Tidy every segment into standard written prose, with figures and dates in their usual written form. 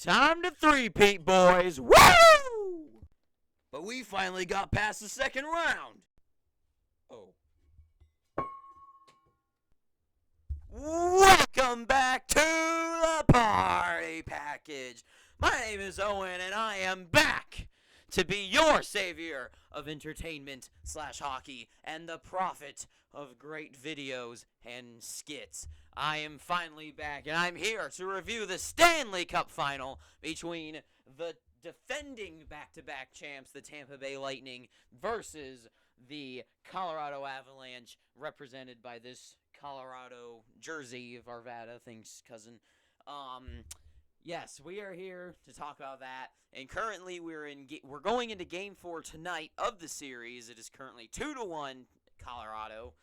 Time to three-peat, boys. Woo! But we finally got past the second round. Oh. Welcome back to the party package. My name is Owen, and I am back to be your savior of entertainment / hockey and the prophet of great videos and skits. I am finally back, and I'm here to review the Stanley Cup Final between the defending back-to-back champs, the Tampa Bay Lightning, versus the Colorado Avalanche, represented by this Colorado jersey of Arvada, thanks, cousin. Yes, we are here to talk about that, and currently we're going into Game 4 tonight of the series. It is currently 2-1 Colorado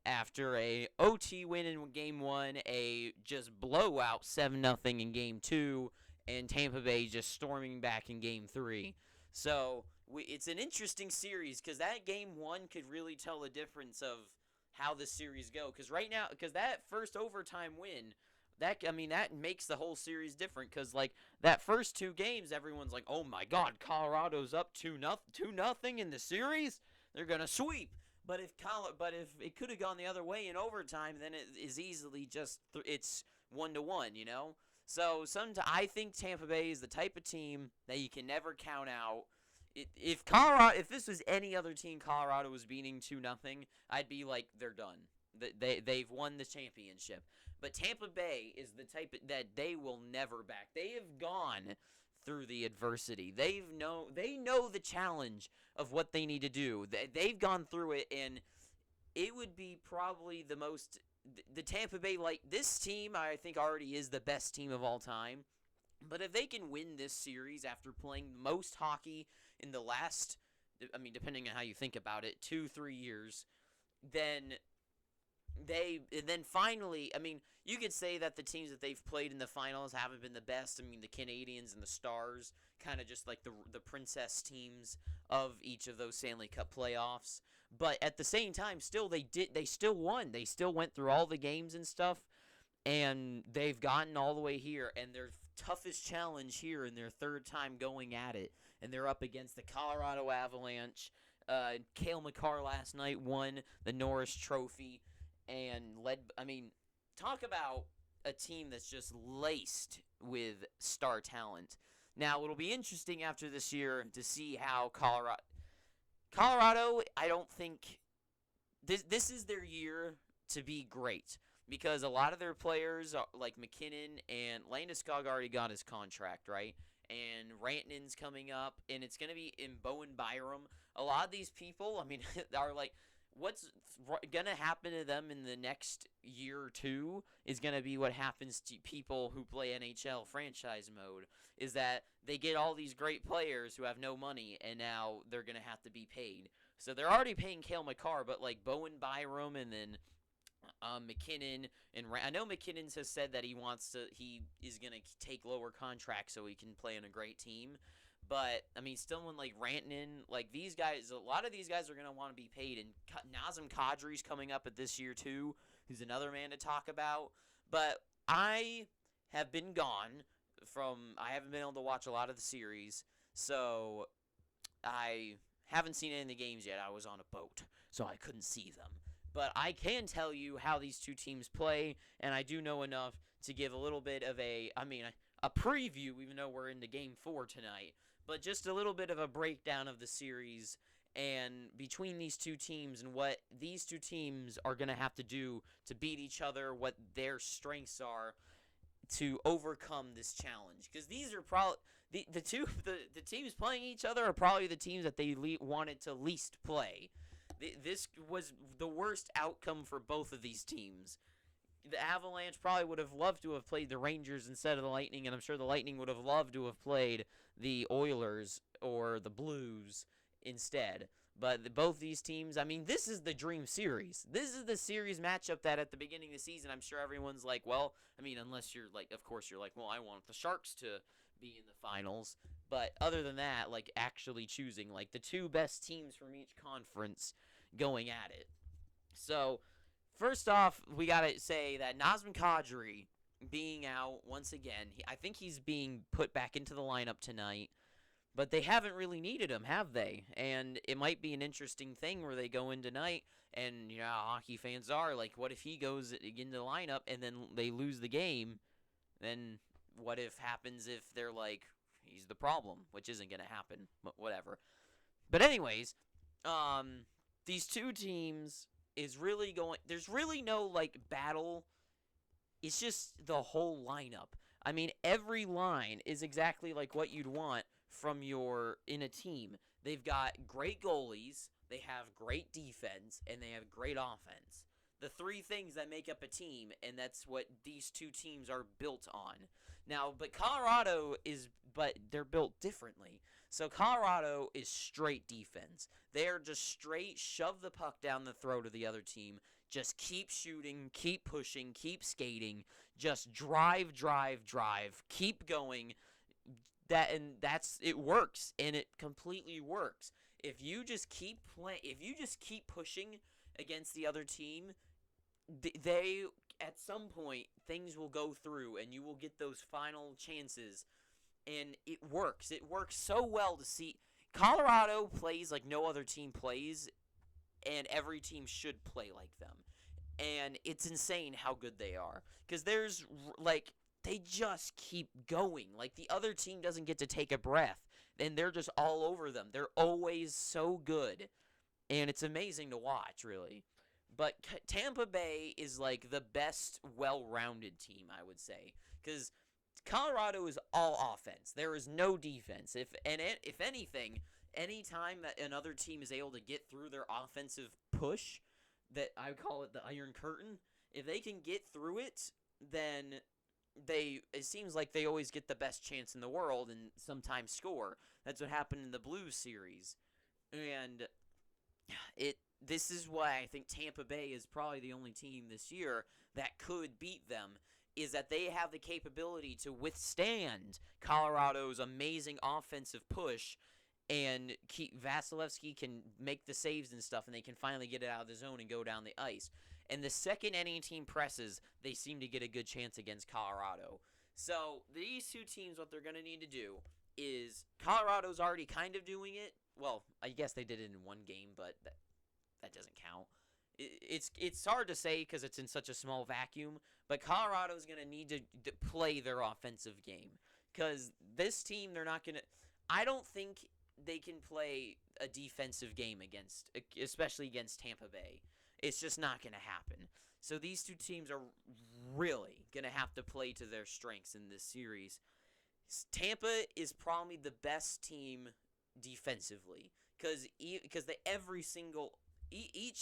after a OT win in Game 1, a just blowout 7-0 in Game 2, and Tampa Bay just storming back in Game 3. So it's an interesting series because that Game 1 could really tell the difference of how the series go. Because right now, because that first overtime win, that makes the whole series different. Because like that first two games, everyone's like, "Oh my God, Colorado's up 2-0 in the series. They're gonna sweep." But if it could have gone the other way in overtime, then it is easily just it's 1-1, you know. So I think Tampa Bay is the type of team that you can never count out. If this was any other team Colorado was beating 2-0, I'd be like, they're done. They've won the championship. But Tampa Bay is the type that they will never back. They have gone through the adversity. They know the challenge of what they need to do. They've gone through it, and it would be probably the Tampa Bay, like, this team I think already is the best team of all time. But if they can win this series after playing the most hockey in the last, depending on how you think about it, 2-3 years, then finally, you could say that the teams that they've played in the finals haven't been the best. The Canadiens and the Stars, kind of just like the princess teams of each of those Stanley Cup playoffs. But at the same time, they still won. They still went through all the games and stuff, and they've gotten all the way here. And their toughest challenge here in their third time going at it, and they're up against the Colorado Avalanche. Cale Makar last night won the Norris Trophy. And talk about a team that's just laced with star talent. Now, it'll be interesting after this year to see how Colorado, I don't think this is their year to be great, because a lot of their players, like McKinnon and Landeskog, already got his contract, right? And Rantanen's coming up, and it's going to be in Bowen Byram. A lot of these people, are like, what's going to happen to them in the next year or two is going to be what happens to people who play NHL franchise mode, is that they get all these great players who have no money, and now they're going to have to be paid. So they're already paying Cale Makar, but like Bowen Byram and then McKinnon, and I know McKinnon has said that he is going to take lower contracts so he can play on a great team. But, still when, like, Rantanen, like, these guys, a lot of these guys are going to want to be paid. And Nazem Kadri's coming up at this year, too, who's another man to talk about. But I have been gone I haven't been able to watch a lot of the series. So I haven't seen any of the games yet. I was on a boat, so I couldn't see them. But I can tell you how these two teams play, and I do know enough to give a little bit of a preview, even though we're into Game 4 tonight. But just a little bit of a breakdown of the series and between these two teams and what these two teams are going to have to do to beat each other, what their strengths are to overcome this challenge. Because these are probably the teams playing each other are probably the teams that they wanted to least play. This was the worst outcome for both of these teams. The Avalanche probably would have loved to have played the Rangers instead of the Lightning, and I'm sure the Lightning would have loved to have played the Oilers or the Blues instead. But both these teams, this is the dream series. This is the series matchup that at the beginning of the season, I'm sure everyone's like, well, unless you're like, of course you're like, well, I want the Sharks to be in the finals. But other than that, like, actually choosing, like, the two best teams from each conference going at it. So, first off, we got to say that Nazem Kadri being out once again. I think he's being put back into the lineup tonight. But they haven't really needed him, have they? And it might be an interesting thing where they go in tonight, and hockey fans are like, what if he goes into the lineup and then they lose the game? Then what if happens if they're like, he's the problem, which isn't going to happen, but whatever. But anyways, these two teams is really going. There's really no like battle. It's just the whole lineup. I mean, every line is exactly like what you'd want from in a team. They've got great goalies, they have great defense, and they have great offense. The three things that make up a team, and that's what these two teams are built on. Now, but they're built differently. So Colorado is straight defense. They're just straight shove the puck down the throat of the other team. Just keep shooting, keep pushing, keep skating. Just drive, keep going. It works, and it completely works. If you just keep pushing against the other team, they at some point things will go through, and you will get those final chances, and it works. It works so well to see. Colorado plays like no other team plays, and every team should play like them. And it's insane how good they are, because they just keep going. Like, the other team doesn't get to take a breath, and they're just all over them. They're always so good, and it's amazing to watch, really. But Tampa Bay is, like, the best well-rounded team, I would say, because Colorado is all offense. There is no defense. If anything, anytime that another team is able to get through their offensive push, that I call it the Iron Curtain, if they can get through it, then it seems like they always get the best chance in the world and sometimes score. That's what happened in the Blues series. And this is why I think Tampa Bay is probably the only team this year that could beat them, is that they have the capability to withstand Colorado's amazing offensive push, and Vasilevsky can make the saves and stuff, and they can finally get it out of the zone and go down the ice. And the second any team presses, they seem to get a good chance against Colorado. So these two teams, what they're going to need to do is, Colorado's already kind of doing it. Well, I guess they did it in one game, but that doesn't count. It's hard to say because it's in such a small vacuum, but Colorado's going to need to play their offensive game. Because this team, they're not going to... I don't think they can play a defensive game especially against Tampa Bay. It's just not going to happen. So these two teams are really going to have to play to their strengths in this series. Tampa is probably the best team defensively, because each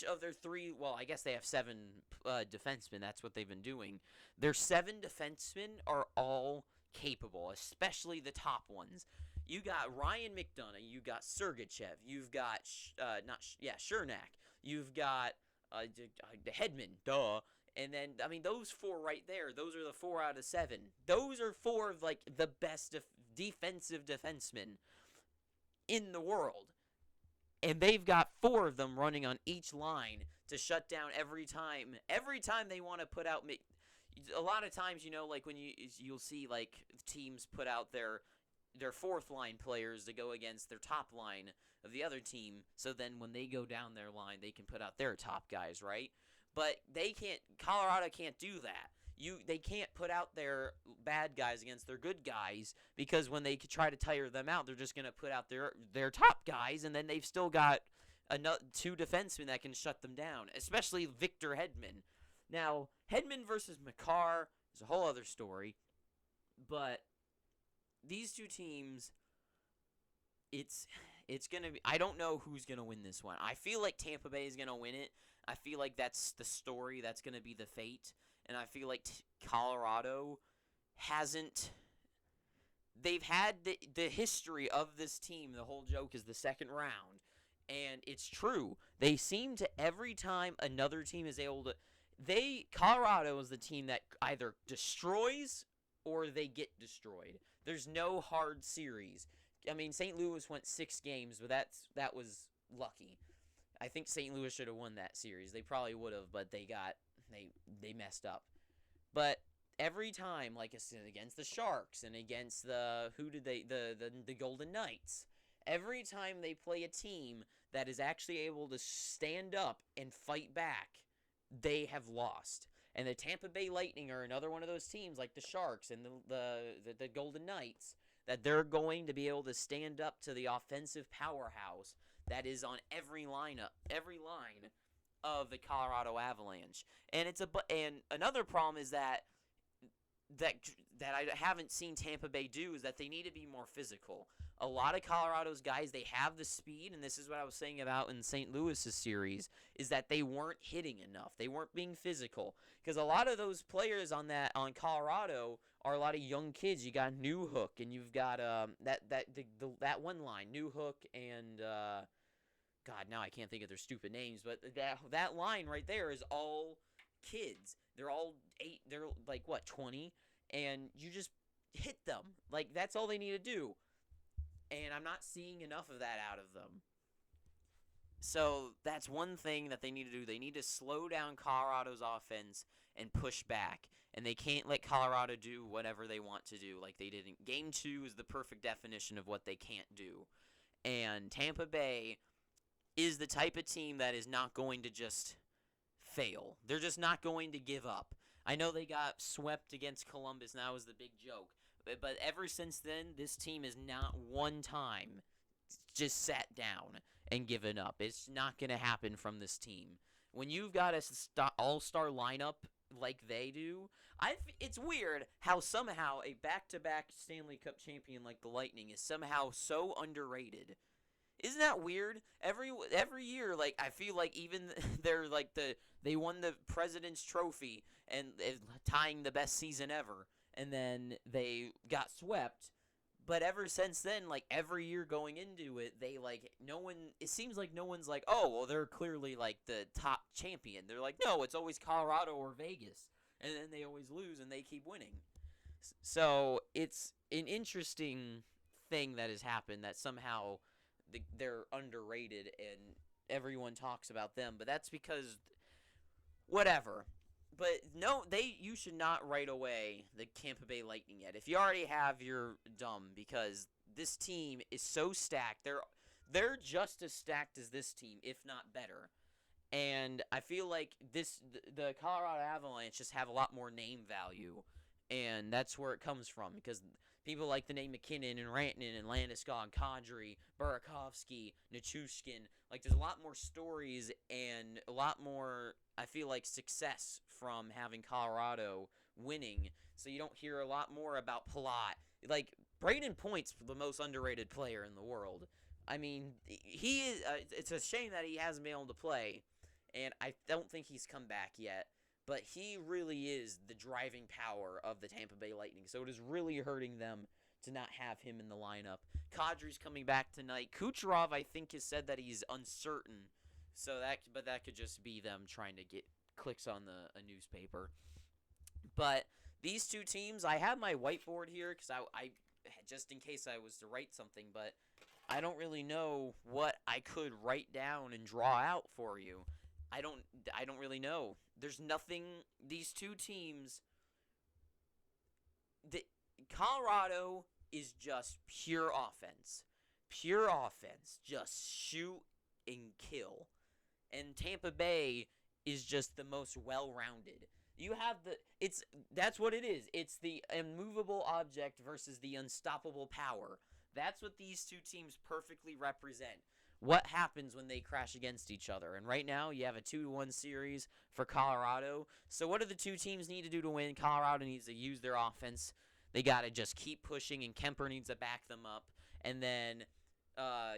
of their three, well, I guess they have 7 defensemen. That's what they've been doing. Their 7 defensemen are all capable, especially the top ones. You got Ryan McDonough, you got Sergachev, you've got Chernak, you've got the Hedman, duh. And then, I mean, those 4 right there, those are the 4 out of 7. Those are 4 of, like, the best defensive defensemen in the world. And they've got 4 of them running on each line to shut down every time. Every time they want to put out... A lot of times, like, when you'll see, like, teams put out their 4th line players to go against their top line of the other team, so then when they go down their line, they can put out their top guys, right? But they can't. Colorado can't do that. They can't put out their bad guys against their good guys, because when they try to tire them out, they're just going to put out their top guys, and then they've still got 2 defensemen that can shut them down, especially Victor Hedman. Now, Hedman versus Makar is a whole other story, but these two teams, it's going to be... I don't know who's going to win this one. I feel like Tampa Bay is going to win it. I feel like that's the story. That's going to be the fate. And I feel like Colorado hasn't... They've had the history of this team. The whole joke is the second round. And it's true. They seem to, every time another team is able to... Colorado is the team that either destroys or they get destroyed. There's no hard series. I mean, St. Louis went 6 games, but that was lucky. I think St. Louis should have won that series. They probably would have, but they messed up. But every time, like against the Sharks and against the Golden Knights, every time they play a team that is actually able to stand up and fight back, they have lost. And the Tampa Bay Lightning are another one of those teams, like the Sharks and the Golden Knights, that they're going to be able to stand up to the offensive powerhouse that is on every line of the Colorado Avalanche. And another problem is that I haven't seen Tampa Bay do is that they need to be more physical. A lot of Colorado's guys, they have the speed, and this is what I was saying about in St. Louis's series, is that they weren't hitting enough. They weren't being physical. Because a lot of those players on Colorado are a lot of young kids. You got Newhook, and you've got that one line, Newhook and God, now I can't think of their stupid names, but that line right there is all kids. They're all they're like, what, 20? And you just hit them. Like, that's all they need to do. And I'm not seeing enough of that out of them. So that's one thing that they need to do. They need to slow down Colorado's offense and push back. And they can't let Colorado do whatever they want to do like they did in Game 2 is the perfect definition of what they can't do. And Tampa Bay is the type of team that is not going to just fail. They're just not going to give up. I know they got swept against Columbus, and that was the big joke. But ever since then, this team has not one time just sat down and given up. It's not going to happen from this team. When you've got a all-star lineup like they do, it's weird how somehow a back-to-back Stanley Cup champion like the Lightning is somehow so underrated. Isn't that weird? Every year, like, I feel like even they're like they won the President's Trophy and tying the best season ever, and then they got swept. But ever since then, like, every year going into it, it seems like no one's like, oh, well, they're clearly like the top champion. They're like, no, it's always Colorado or Vegas, and then they always lose and they keep winning. So it's an interesting thing that has happened that somehow they're underrated and everyone talks about them, but that's because whatever. But no, you should not write away the Tampa Bay Lightning yet. If you already have, you're dumb, because this team is so stacked. They're just as stacked as this team, if not better. And I feel like the Colorado Avalanche just have a lot more name value, and that's where it comes from, because people like the name McKinnon and Rantanen and Landeskog, Kadri, Burakovsky, Nichushkin. Like, there's a lot more stories and a lot more, I feel like, success from having Colorado winning. So you don't hear a lot more about Palat. Like, Braden Point's the most underrated player in the world. I mean, he is. It's a shame that he hasn't been able to play, and I don't think he's come back yet. But he really is the driving power of the Tampa Bay Lightning. So it is really hurting them to not have him in the lineup. Kadri's coming back tonight. Kucherov, I think, has said that he's uncertain. But that could just be them trying to get clicks on a newspaper. But these two teams, I have my whiteboard here because I just in case I was to write something, but I don't really know what I could write down and draw out for you. I don't really know. There's nothing. These two teams. Colorado is just pure offense. Pure offense. Just shoot and kill. And Tampa Bay is just the most well-rounded. You have that's what it is. It's the immovable object versus the unstoppable power. That's what these two teams perfectly represent. What happens when they crash against each other? And right now, you have a 2-1 series for Colorado. So what do the two teams need to do to win? Colorado needs to use their offense. They got to just keep pushing, and Kemper needs to back them up. And then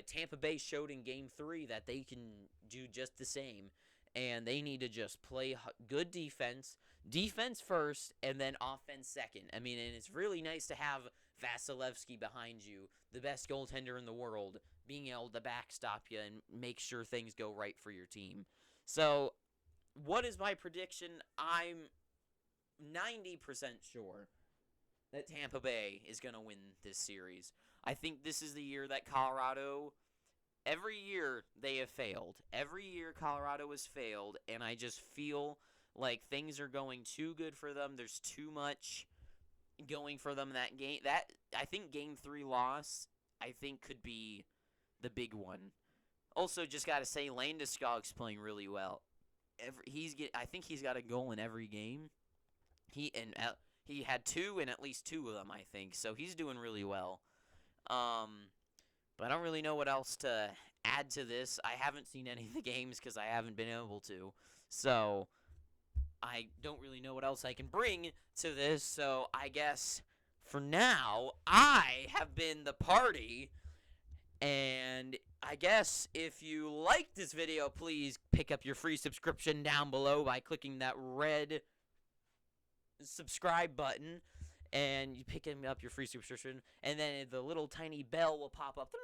Tampa Bay showed in Game 3 that they can do just the same. And they need to just play good defense. Defense first, and then offense second. I mean, and it's really nice to have Vasilevsky behind you, the best goaltender in the world, being able to backstop you and make sure things go right for your team. So, what is my prediction? I'm 90% sure that Tampa Bay is going to win this series. I think this is the year that Colorado, every year they have failed. Every year Colorado has failed, and I just feel Like, things are going too good for them. There's too much going for them that game. That I think Game 3 loss, I think, could be the big one. Also, just got to say, Landeskog's playing really well. I think he's got a goal in every game. He had 2 in at least 2 of them, I think. So he's doing really well. But I don't really know what else to add to this. I haven't seen any of the games because I haven't been able to. So I don't really know what else I can bring to this. So I guess for now, I have been the party. And I guess if you liked this video, please pick up your free subscription down below by clicking that red subscribe button. And you pick up your free subscription. And then the little tiny bell will pop up.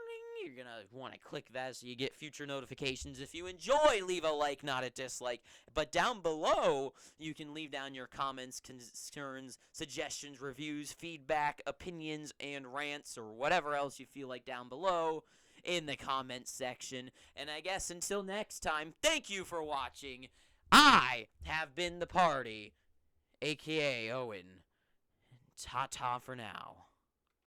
You're going to want to click that so you get future notifications. If you enjoy, leave a like, not a dislike. But down below, you can leave down your comments, concerns, suggestions, reviews, feedback, opinions, and rants, or whatever else you feel like down below in the comments section. And I guess until next time, thank you for watching. I have been the party, a.k.a. Owen. Ta-ta for now.